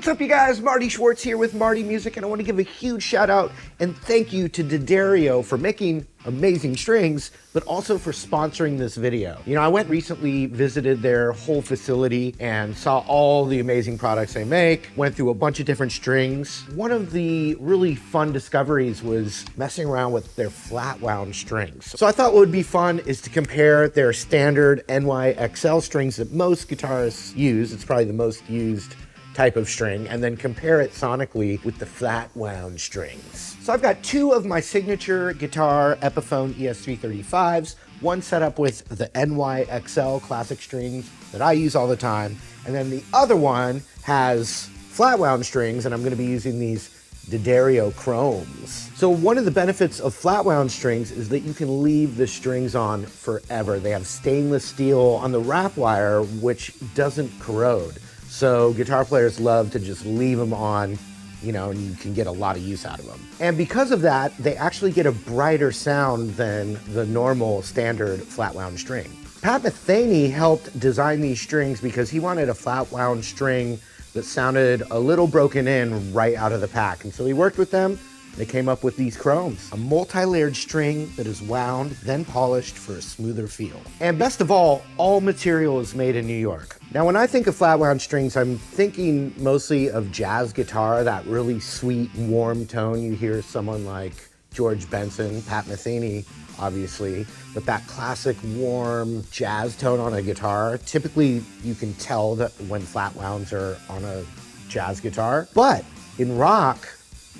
What's up, you guys? Marty Schwartz here with Marty Music, and I want to give a huge shout out and thank you to D'Addario for making amazing strings, but also for sponsoring this video. You know, I went recently, visited their whole facility and saw all the amazing products they make, went through a bunch of different strings. One of the really fun discoveries was messing around with their Flatwound strings. So I thought what would be fun is to compare their standard NYXL strings that most guitarists use. It's probably the most used type of string, and then compare it sonically with the Flatwound strings. So I've got two of my signature guitar Epiphone ES335s, one set up with the NYXL classic strings that I use all the time, and then the other one has Flatwound strings, and I'm going to be using these D'Addario chromes. So one of the benefits of Flatwound strings is that you can leave the strings on forever. They have stainless steel on the wrap wire, which doesn't corrode. So guitar players love to just leave them on, you know, and you can get a lot of use out of them. And because of that, they actually get a brighter sound than the normal standard Flatwound string. Pat Metheny helped design these strings because he wanted a Flatwound string that sounded a little broken in right out of the pack. And so he worked with them. They came up with these chromes, a multi-layered string that is wound, then polished for a smoother feel. And best of all material is made in New York. Now, when I think of Flatwound strings, I'm thinking mostly of jazz guitar, that really sweet, warm tone you hear someone like George Benson, Pat Metheny, obviously, but that classic warm jazz tone on a guitar. Typically, you can tell that when Flatwounds are on a jazz guitar, but in rock,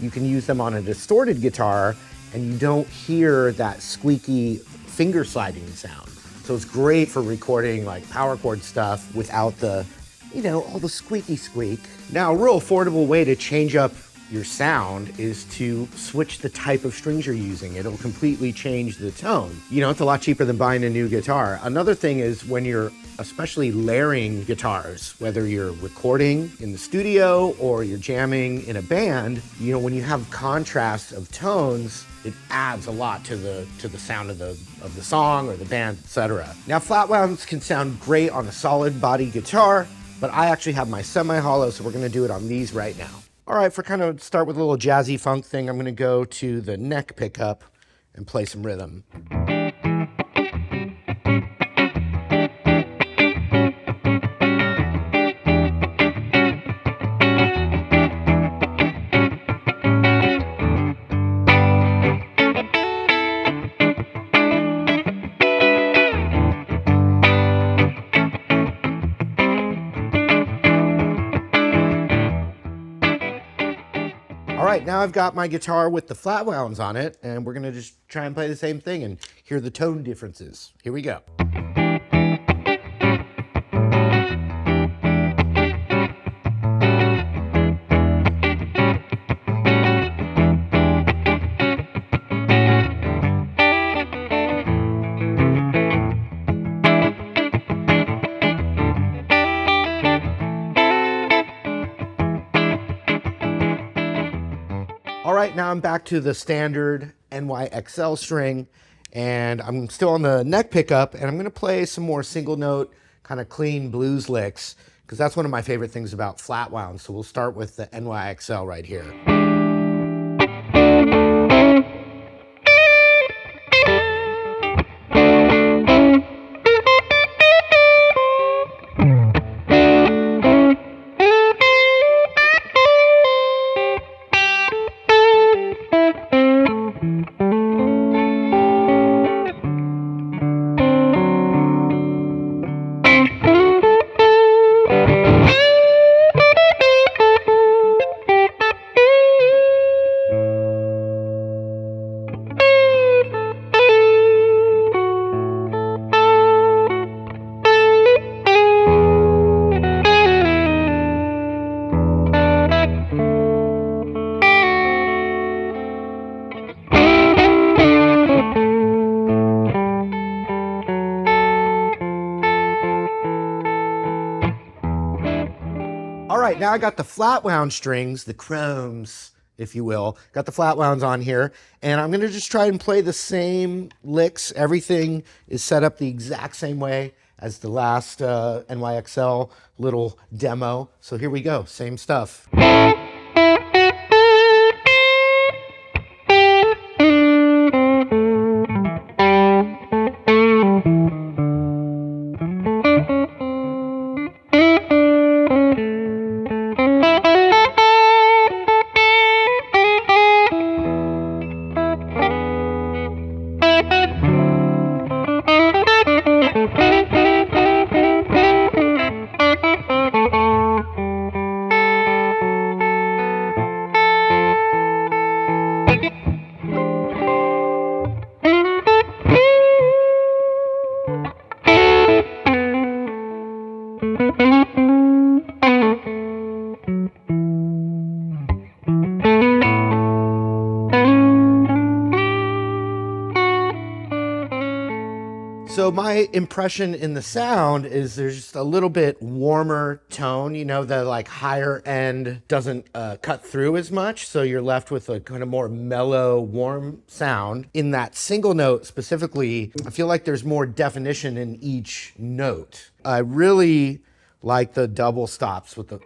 you can use them on a distorted guitar and you don't hear that squeaky finger sliding sound. So it's great for recording like power chord stuff without the, you know, all the squeaky squeak. Now, a real affordable way to change up your sound is to switch the type of strings you're using. It'll completely change the tone. You know, it's a lot cheaper than buying a new guitar. Another thing is when you're especially layering guitars, whether you're recording in the studio or you're jamming in a band, you know, when you have contrast of tones, it adds a lot to the sound of the song or the band, etc. Now, Flatwounds can sound great on a solid body guitar, but I actually have my semi-hollow, so we're gonna do it on these right now. All right, for kind of start with a little jazzy funk thing, I'm gonna go to the neck pickup and play some rhythm. All right, now I've got my guitar with the Flatwounds on it, and we're gonna just try and play the same thing and hear the tone differences. Here we go. All right, now I'm back to the standard NYXL string, and I'm still on the neck pickup, and I'm gonna play some more single note, kind of clean blues licks, because that's one of my favorite things about Flatwound. So we'll start with the NYXL right here. All right, now I got the Flatwound strings, the chromes, if you will. Got the Flatwounds on here, and I'm gonna just try and play the same licks. Everything is set up the exact same way as the last NYXL little demo. So here we go, same stuff. So my impression in the sound is there's just a little bit warmer tone, you know, the like higher end doesn't cut through as much. So you're left with a kind of more mellow, warm sound. In that single note specifically, I feel like there's more definition in each note. I really like the double stops with the...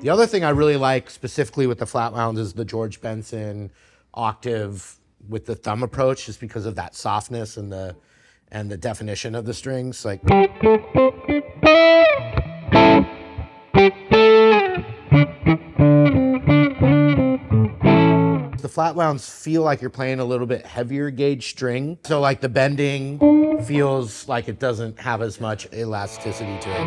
The other thing I really like specifically with the Flatwound is the George Benson octave with the thumb approach, just because of that softness and the definition of the strings. Like the Flatwounds feel like you're playing a little bit heavier gauge string. So like the bending feels like it doesn't have as much elasticity to it.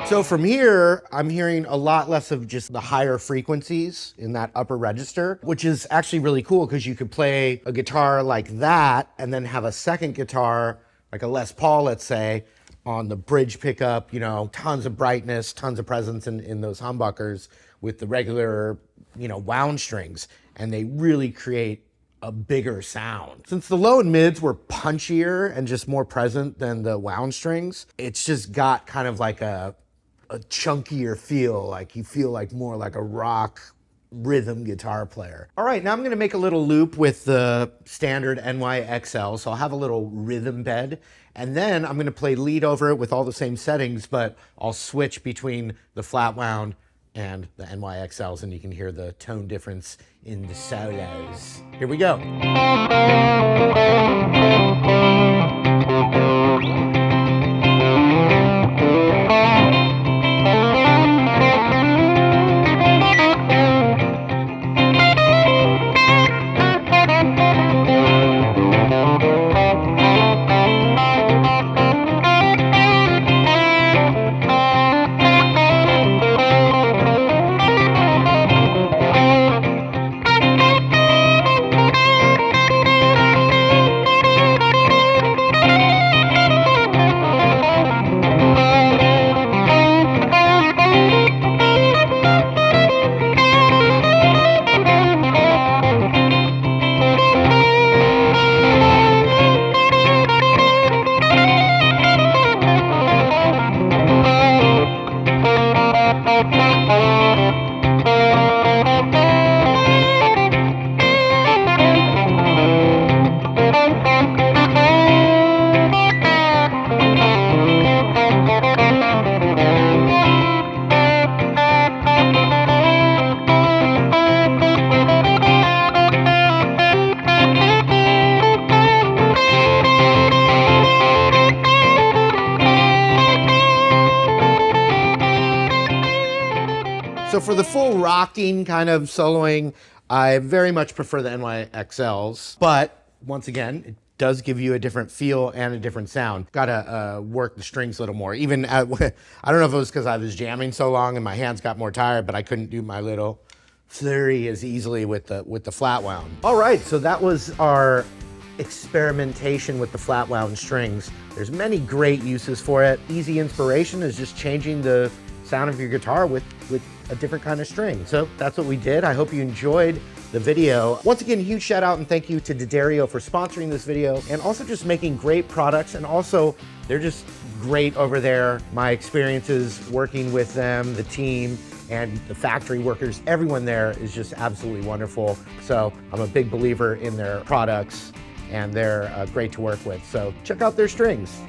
So from here, I'm hearing a lot less of just the higher frequencies in that upper register, which is actually really cool because you could play a guitar like that and then have a second guitar, like a Les Paul, let's say, on the bridge pickup, you know, tons of brightness, tons of presence in those humbuckers with the regular, you know, wound strings, and they really create a bigger sound. Since the low and mids were punchier and just more present than the wound strings, it's just got kind of like a chunkier feel, like you feel like more like a rock rhythm guitar player. All right, now I'm gonna make a little loop with the standard NYXL, so I'll have a little rhythm bed, and then I'm gonna play lead over it with all the same settings, but I'll switch between the Flatwound and the NYXLs, and you can hear the tone difference in the solos. Here we go. So for the full rocking kind of soloing, I very much prefer the NYXLs, but once again, it does give you a different feel and a different sound. Gotta work the strings a little more. Even I don't know if it was because I was jamming so long and my hands got more tired, but I couldn't do my little flurry as easily with the Flatwound. All right, so that was our experimentation with the Flatwound strings. There's many great uses for it. Easy inspiration is just changing the sound of your guitar with a different kind of string. So that's what we did. I hope you enjoyed the video. Once again, huge shout out and thank you to D'Addario for sponsoring this video and also just making great products. And also they're just great over there. My experiences working with them, the team, and the factory workers, everyone there is just absolutely wonderful. So I'm a big believer in their products and they're great to work with. So check out their strings.